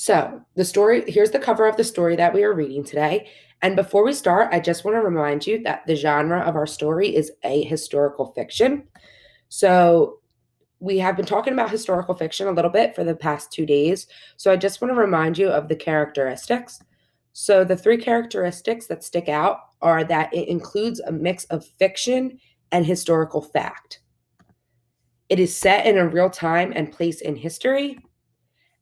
So, here's the cover of the story that we are reading today. And before we start, I just want to remind you that the genre of our story is a historical fiction. So, we have been talking about historical fiction a little bit for the past 2 days. So, I just want to remind you of the characteristics. So, the three characteristics that stick out are that it includes a mix of fiction and historical fact. It is set in a real time and place in history,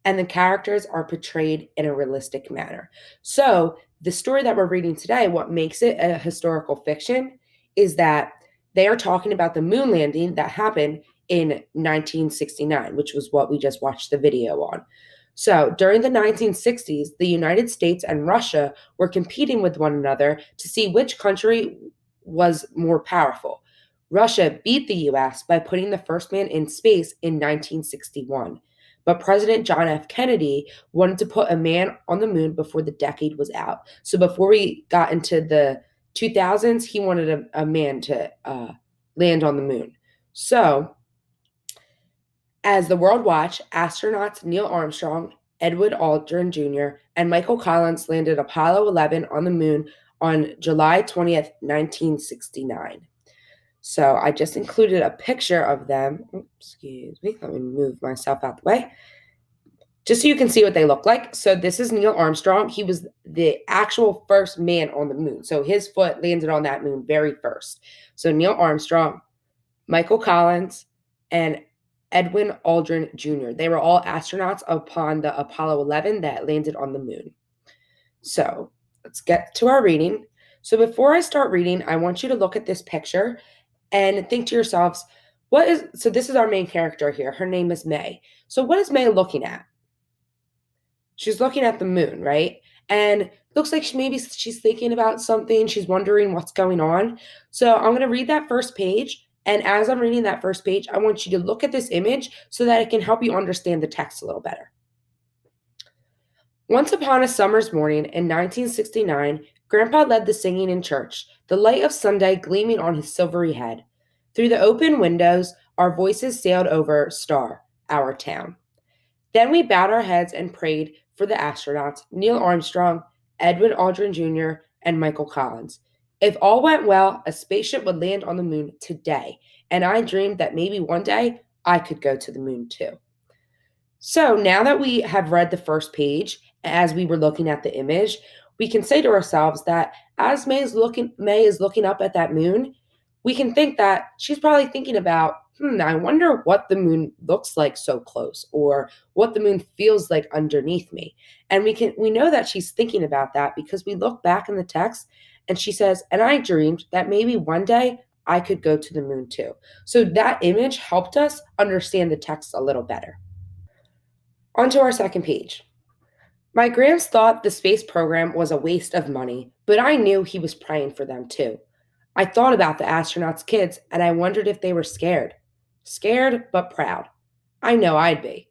and the characters are portrayed in a realistic manner. So, the story that we're reading today, what makes it a historical fiction is that they are talking about the moon landing that happened in 1969, which was what we just watched the video on. So, during the 1960s, the United States and Russia were competing with one another to see which country was more powerful. Russia beat the US by putting the first man in space in 1961. But President John F. Kennedy wanted to put a man on the moon before the decade was out. So before we got into the 2000s, he wanted a man to land on the moon. So, as the world watched, astronauts Neil Armstrong, Edwin Aldrin Jr., and Michael Collins landed Apollo 11 on the moon on July 20th, 1969. So I just included a picture of them. Excuse me, let me move myself out the way. Just so you can see what they look like. So this is Neil Armstrong. He was the actual first man on the moon. So his foot landed on that moon very first. So Neil Armstrong, Michael Collins, and Edwin Aldrin Jr. They were all astronauts upon the Apollo 11 that landed on the moon. So let's get to our reading. So before I start reading, I want you to look at this picture and think to yourselves, so this is our main character here. Her name is May. So what is May looking at? She's looking at the moon, right? And looks like she's thinking about something. She's wondering what's going on. So I'm going to read that first page. And as I'm reading that first page, I want you to look at this image so that it can help you understand the text a little better. Once upon a summer's morning in 1969, Grandpa led the singing in church, the light of Sunday gleaming on his silvery head. Through the open windows, our voices sailed over Star, our town. Then we bowed our heads and prayed for the astronauts, Neil Armstrong, Edwin Aldrin Jr., and Michael Collins. If all went well, a spaceship would land on the moon today, and I dreamed that maybe one day I could go to the moon too. So now that we have read the first page, as we were looking at the image, we can say to ourselves that as May is looking up at that moon, we can think that she's probably thinking about, I wonder what the moon looks like so close, or what the moon feels like underneath me. And we know that she's thinking about that because we look back in the text and she says, and I dreamed that maybe one day I could go to the moon too. So that image helped us understand the text a little better. On to our second page. My Gramps thought the space program was a waste of money, but I knew he was praying for them too. I thought about the astronauts' kids and I wondered if they were scared. Scared, but proud. I know I'd be.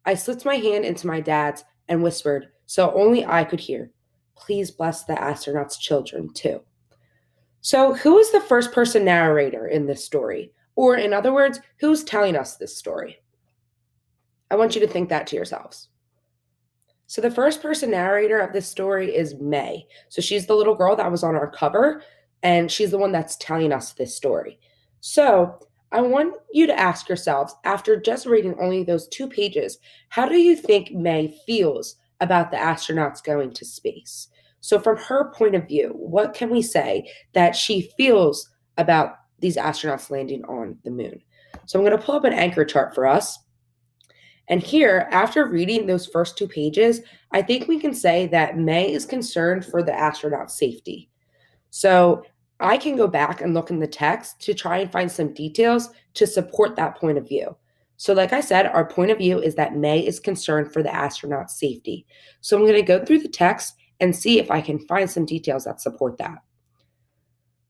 I slipped my hand into my dad's and whispered, so only I could hear, please bless the astronauts' children too. So, who is the first person narrator in this story? Or, in other words, who's telling us this story? I want you to think that to yourselves. So the first person narrator of this story is May. So she's the little girl that was on our cover, and she's the one that's telling us this story. So I want you to ask yourselves, after just reading only those 2 pages, how do you think May feels about the astronauts going to space? So from her point of view, what can we say that she feels about these astronauts landing on the moon? So I'm going to pull up an anchor chart for us. And here, after reading those first 2 pages, I think we can say that May is concerned for the astronaut's safety. So I can go back and look in the text to try and find some details to support that point of view. So, like I said, our point of view is that May is concerned for the astronaut's safety. So I'm going to go through the text and see if I can find some details that support that.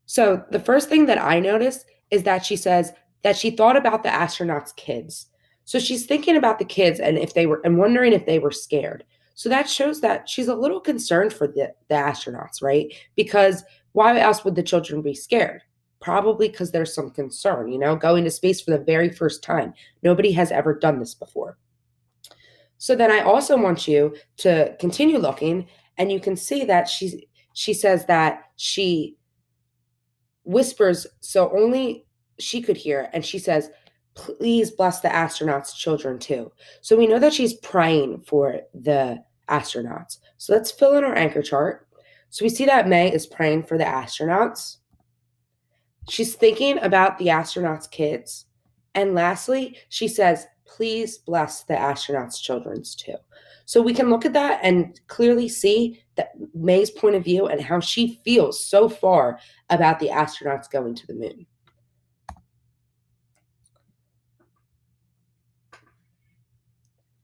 So the first thing that I noticed is that she says that she thought about the astronauts' kids. So she's thinking about the kids and wondering if they were scared. So that shows that she's a little concerned for the astronauts, right? Because why else would the children be scared? Probably because there's some concern, going to space for the very first time. Nobody has ever done this before. So then I also want you to continue looking, and you can see that she says that she whispers so only she could hear, and she says, "Please bless the astronauts' children too." So we know that she's praying for the astronauts. So let's fill in our anchor chart. So we see that May is praying for the astronauts. She's thinking about the astronauts' kids. And lastly, she says, "Please bless the astronauts' children's too." So we can look at that and clearly see that May's point of view and how she feels so far about the astronauts going to the moon.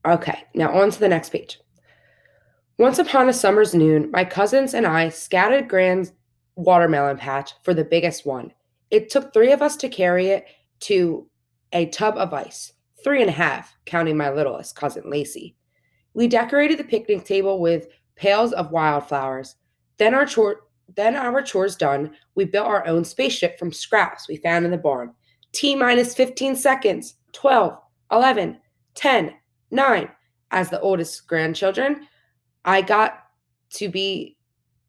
Okay, now on to the next page. Once upon a summer's noon, my cousins and I scouted Grand's watermelon patch for the biggest one. It took three of us to carry it to a tub of ice, three and a half, counting my littlest cousin Lacey. We decorated the picnic table with pails of wildflowers. Then our chores done, we built our own spaceship from scraps we found in the barn. T minus 15 seconds, 12, 11, 10, 9. As the oldest grandchildren, I got to be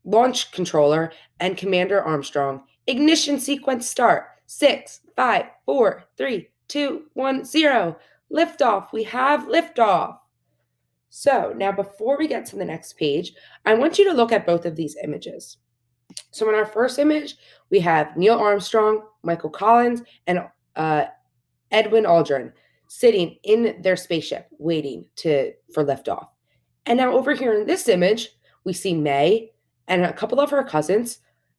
launch controller and Commander Armstrong. Ignition sequence start. 6, 5, 4, 3, 2, 1, 0. Liftoff. We have liftoff. So now before we get to the next page, I want you to look at both of these images. So in our first image, we have Neil Armstrong, Michael Collins, and Edwin Aldrin sitting in their spaceship waiting for liftoff. And now over here in this image, we see May and a couple of her cousins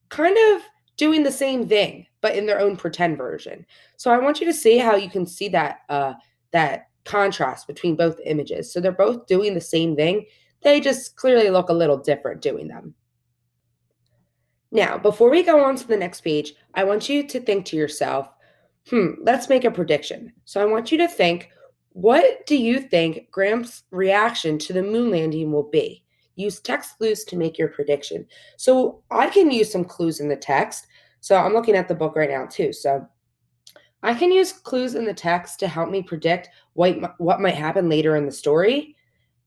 kind of doing the same thing, but in their own pretend version. So I want you to see how you can see that contrast between both images. So they're both doing the same thing. They just clearly look a little different doing them. Now, before we go on to the next page, I want you to think to yourself, let's make a prediction. So I want you to think, what do you think Gramps' reaction to the moon landing will be? Use text clues to make your prediction. So I can use some clues in the text. So I'm looking at the book right now too. So I can use clues in the text to help me predict what might happen later in the story.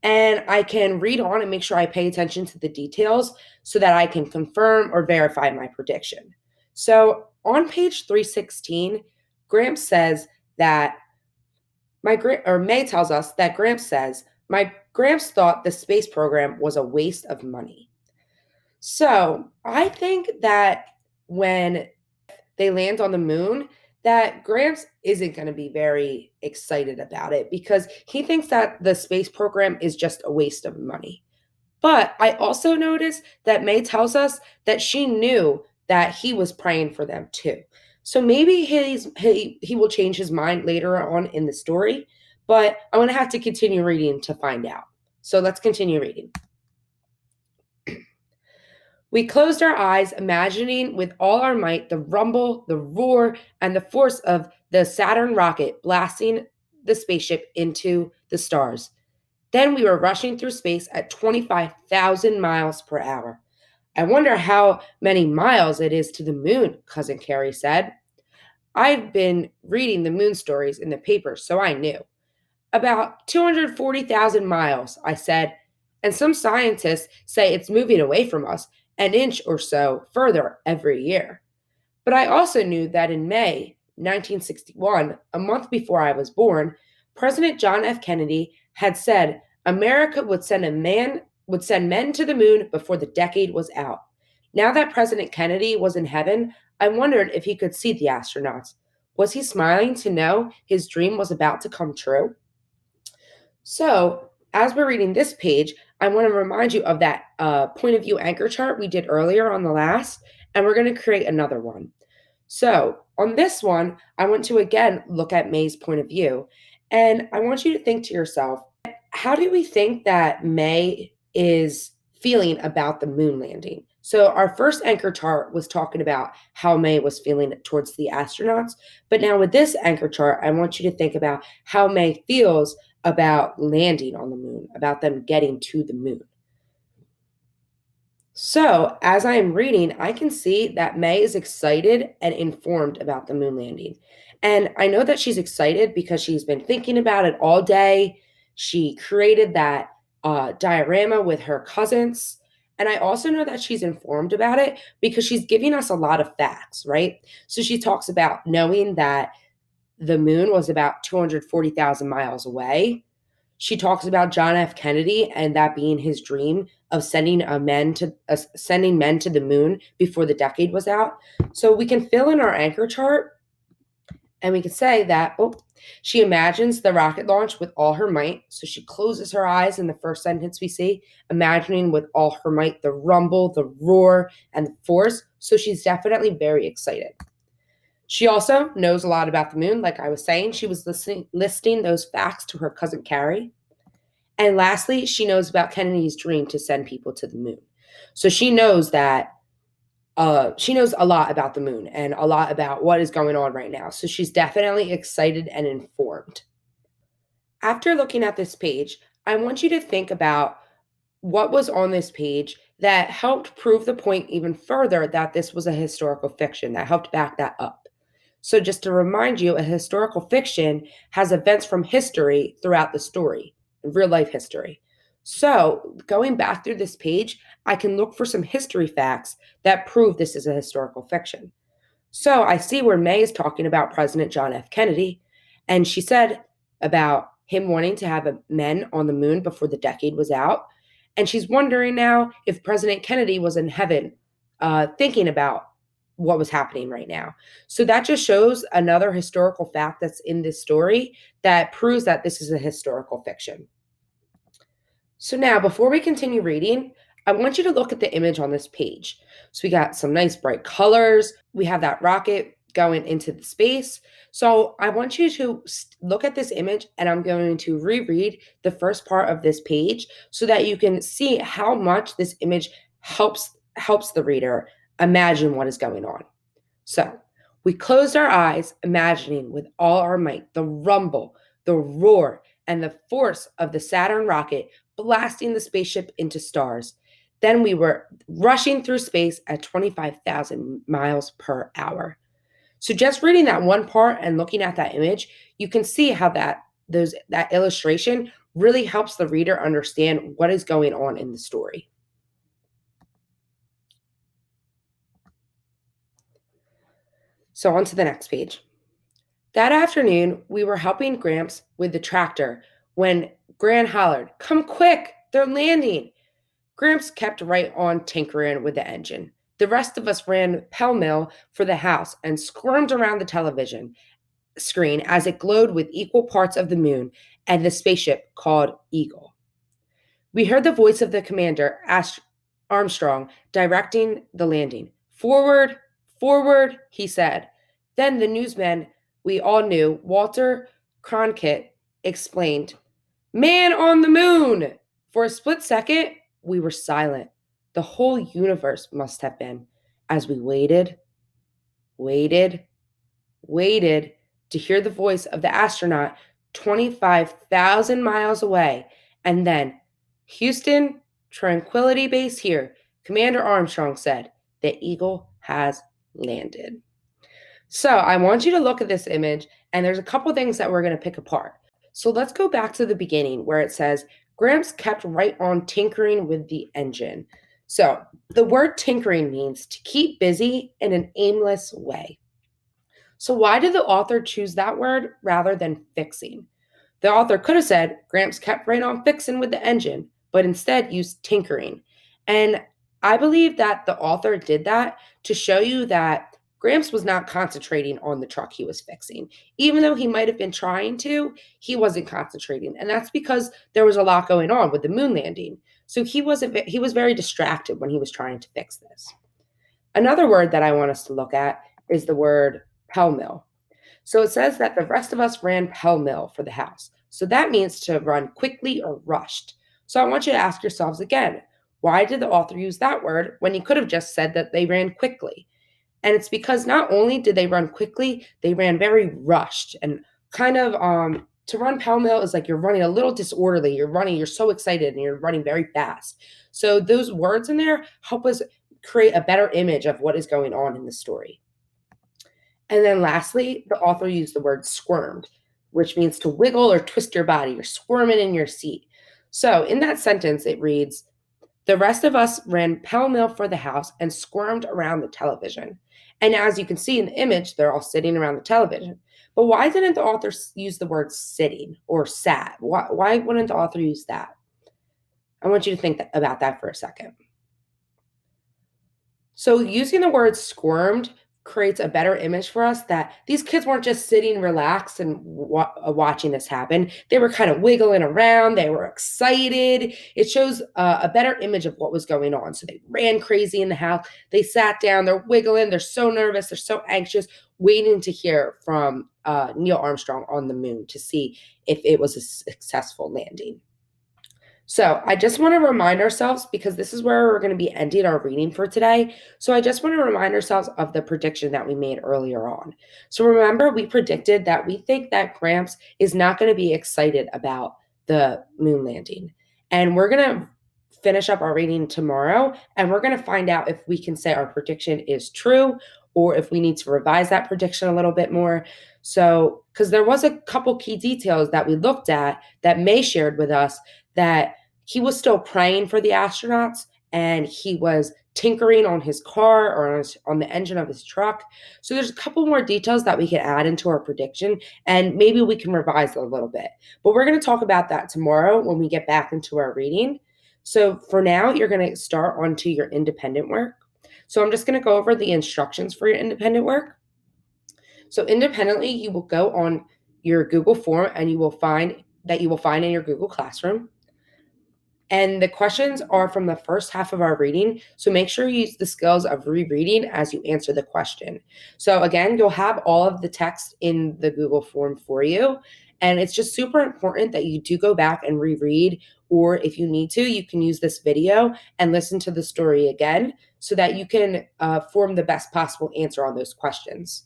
And I can read on and make sure I pay attention to the details so that I can confirm or verify my prediction. So on page 316, Gramps says that May tells us that Gramps says, "My Gramps thought the space program was a waste of money." So I think that when they land on the moon, that Gramps isn't going to be very excited about it because he thinks that the space program is just a waste of money. But I also noticed that May tells us that she knew that he was praying for them too. So maybe he will change his mind later on in the story, but I'm going to have to continue reading to find out. So let's continue reading. We closed our eyes, imagining with all our might the rumble, the roar, and the force of the Saturn rocket blasting the spaceship into the stars. Then we were rushing through space at 25,000 miles per hour. "I wonder how many miles it is to the moon," Cousin Carrie said. "I've been reading the moon stories in the paper, so I knew." "About 240,000 miles," I said, "and some scientists say it's moving away from us an inch or so further every year." But I also knew that in May 1961, a month before I was born, President John F. Kennedy had said America would send men to the moon before the decade was out. Now that President Kennedy was in heaven, I wondered if he could see the astronauts. Was he smiling to know his dream was about to come true? So, as we're reading this page, I want to remind you of that point of view anchor chart we did earlier on the last, and we're going to create another one. So, on this one, I want to again look at May's point of view, and I want you to think to yourself, how do we think that May is feeling about the moon landing? So, our first anchor chart was talking about how May was feeling towards the astronauts, but now with this anchor chart, I want you to think about how May feels about landing on the moon, about them getting to the moon. So, as I am reading, I can see that May is excited and informed about the moon landing. And I know that she's excited because she's been thinking about it all day. She created that diorama with her cousins. And I also know that she's informed about it because she's giving us a lot of facts, right? So she talks about knowing that the moon was about 240,000 miles away. She talks about John F. Kennedy and that being his dream of sending men to the moon before the decade was out. So we can fill in our anchor chart and we can say that she imagines the rocket launch with all her might. So she closes her eyes in the first sentence we see, imagining with all her might the rumble, the roar, and the force. So she's definitely very excited. She also knows a lot about the moon. Like I was saying, she was listing those facts to her cousin Carrie. And lastly, she knows about Kennedy's dream to send people to the moon. So she knows that she knows a lot about the moon and a lot about what is going on right now. So she's definitely excited and informed. After looking at this page, I want you to think about what was on this page that helped prove the point even further that this was a historical fiction, that helped back that up. So, just to remind you, a historical fiction has events from history throughout the story, real life history. So, going back through this page, I can look for some history facts that prove this is a historical fiction. So, I see where May is talking about President John F. Kennedy, and she said about him wanting to have men on the moon before the decade was out. And she's wondering now if President Kennedy was in heaven thinking about what was happening right now. So that just shows another historical fact that's in this story that proves that this is a historical fiction. So now, before we continue reading, I want you to look at the image on this page. So we got some nice bright colors. We have that rocket going into the space. So I want you to look at this image, and I'm going to reread the first part of this page so that you can see how much this image helps the reader imagine what is going on. So we closed our eyes, imagining with all our might the rumble, the roar, and the force of the Saturn rocket blasting the spaceship into stars. Then we were rushing through space at 25,000 miles per hour. So just reading that one part and looking at that image, you can see how that illustration really helps the reader understand what is going on in the story. So on to the next page. That afternoon, we were helping Gramps with the tractor when Gran hollered, "Come quick, they're landing." Gramps kept right on tinkering with the engine. The rest of us ran pell-mell for the house and squirmed around the television screen as it glowed with equal parts of the moon and the spaceship called Eagle. We heard the voice of the commander, Armstrong, directing the landing. "Forward, forward," he said. Then the newsman we all knew, Walter Cronkite, explained, "Man on the moon!" For a split second, we were silent. The whole universe must have been, as we waited, waited, waited to hear the voice of the astronaut 25,000 miles away. And then, "Houston, Tranquility Base here," Commander Armstrong said. "The Eagle has landed." So I want you to look at this image, and there's a couple things that we're going to pick apart. So let's go back to the beginning where it says, Gramps kept right on tinkering with the engine. So the word tinkering means to keep busy in an aimless way. So why did the author choose that word rather than fixing? The author could have said, Gramps kept right on fixing with the engine, but instead used tinkering. And I believe that the author did that to show you that Gramps was not concentrating on the truck he was fixing. Even though he might have been trying to, he wasn't concentrating. And that's because there was a lot going on with the moon landing. So he was very distracted when he was trying to fix this. Another word that I want us to look at is the word pell-mell. So it says that the rest of us ran pell-mell for the house. So that means to run quickly or rushed. So I want you to ask yourselves again, why did the author use that word when he could have just said that they ran quickly? And it's because not only did they run quickly, they ran very rushed and kind of to run pell-mell is like you're running a little disorderly. You're so excited and you're running very fast. So those words in there help us create a better image of what is going on in the story. And then lastly, the author used the word squirmed. which means to wiggle or twist your body. You're squirming in your seat. So in that sentence, it reads, the rest of us ran pell-mell for the house and squirmed around the television. And as you can see in the image, they're all sitting around the television. But why didn't the author use the word sitting or sat? Why wouldn't the author use that? I want you to think about that for a second. So using the word squirmed creates a better image for us that these kids weren't just sitting relaxed and watching this happen. They were kind of wiggling around. They were excited. It shows a better image of what was going on. So they ran crazy in the house. They sat down. They're wiggling. They're so nervous. They're so anxious, waiting to hear from Neil Armstrong on the moon to see if it was a successful landing. So I just want to remind ourselves, because this is where we're going to be ending our reading for today. So I just want to remind ourselves of the prediction that we made earlier on. So remember, we predicted that we think that Gramps is not going to be excited about the moon landing. And we're going to finish up our reading tomorrow, and we're going to find out if we can say our prediction is true or if we need to revise that prediction a little bit more. So, because there was a couple key details that we looked at that May shared with us, that he was still praying for the astronauts and he was tinkering on his car or on the engine of his truck. So there's a couple more details that we can add into our prediction, and maybe we can revise it a little bit. But we're going to talk about that tomorrow when we get back into our reading. So for now, you're going to start onto your independent work. So I'm just going to go over the instructions for your independent work. So independently, you will go on your Google form and you will find in your Google Classroom. And the questions are from the first half of our reading. So make sure you use the skills of rereading as you answer the question. So again, you'll have all of the text in the Google form for you. And it's just super important that you do go back and reread, or if you need to, you can use this video and listen to the story again so that you can form the best possible answer on those questions.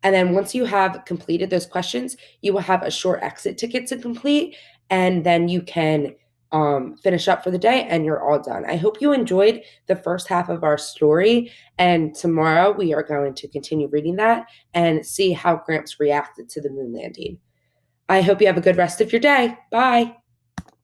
And then once you have completed those questions, you will have a short exit ticket to complete, and then you can finish up for the day and you're all done. I hope you enjoyed the first half of our story, and tomorrow we are going to continue reading that and see how Gramps reacted to the moon landing. I hope you have a good rest of your day. Bye.